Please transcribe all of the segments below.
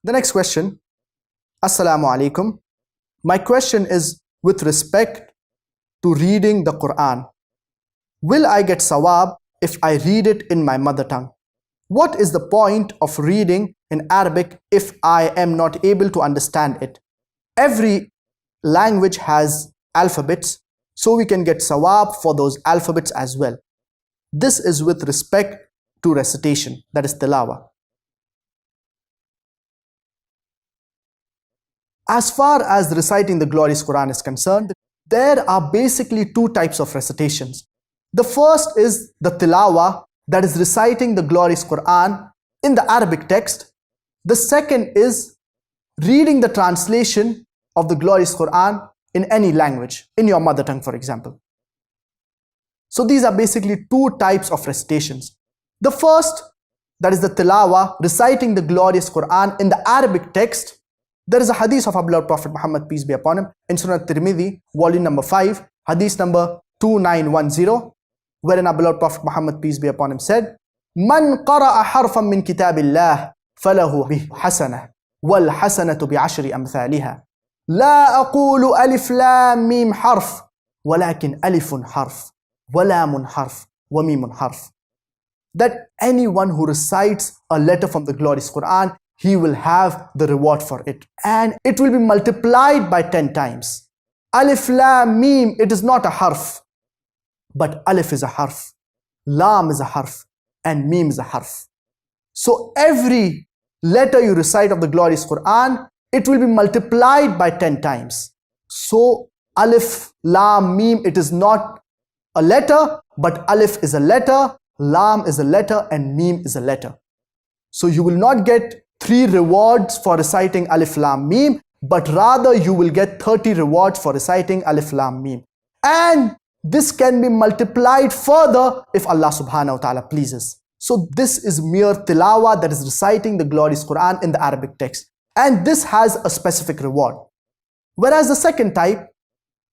The next question. Assalamu Alaikum. My question is with respect to reading the Qur'an. Will I get Sawaab if I read it in my mother tongue? What is the point of reading in Arabic if I am not able to understand it? Every language has alphabets, so we can get Sawaab for those alphabets as well. This is with respect to recitation, that is tilawa. As far as reciting the glorious Quran is concerned, there are basically two types of recitations. The first is the tilawa, that is reciting the glorious Quran in the Arabic text. The second is reading the translation of the glorious Quran in any language, in your mother tongue, for example. So these are basically two types of recitations. The first, that is the tilawa, reciting the glorious Quran in the Arabic text. There is a hadith of our beloved Prophet Muhammad, peace be upon him, in Sunan Tirmidhi, volume number 5, hadith number 2910, wherein our beloved Prophet Muhammad, peace be upon him, said, "Man qara'a harfan min kitabillah, falahu bih hasanah, wal hasanatu bi ashri amthaliha. La aqulu alif lam mim harf, walakin alifun harf, walamun harf, wa mimun harf." That anyone who recites a letter from the glorious Quran, he will have the reward for it, and it will be multiplied by 10 times. Alif lam mim, it is not a harf, but alif is a harf, lam is a harf, and mim is a harf. So every letter you recite of the glorious Quran, it will be multiplied by 10 times. So alif, lam, mim, it is not a letter, but alif is a letter, lam is a letter, and mim is a letter. So you will not get 3 rewards for reciting alif, lam, mim, but rather you will get 30 rewards for reciting alif, lam, mim. And this can be multiplied further if Allah subhanahu wa ta'ala pleases. So this is mere tilawa, that is reciting the glorious Quran in the Arabic text. And this has a specific reward. Whereas the second type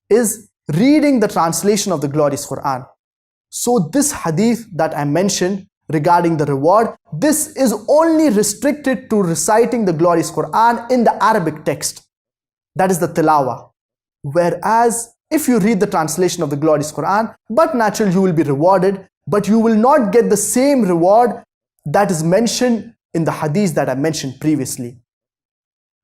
is reading the translation of the glorious Quran. So this hadith that I mentioned regarding the reward, this is only restricted to reciting the glorious Quran in the Arabic text. That is the tilawa. Whereas if you read the translation of the glorious Quran, but naturally you will be rewarded, but you will not get the same reward that is mentioned in the hadith that I mentioned previously.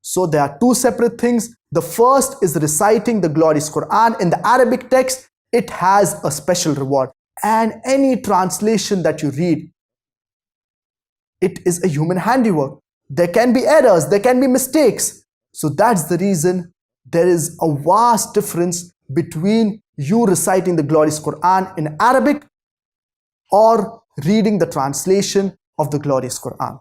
So there are two separate things. The first is reciting the glorious Quran in the Arabic text. It has a special reward. And any translation that you read, it is a human handiwork. There can be errors, there can be mistakes. So that's the reason there is a vast difference between you reciting the glorious Quran in Arabic or reading the translation of the glorious Quran.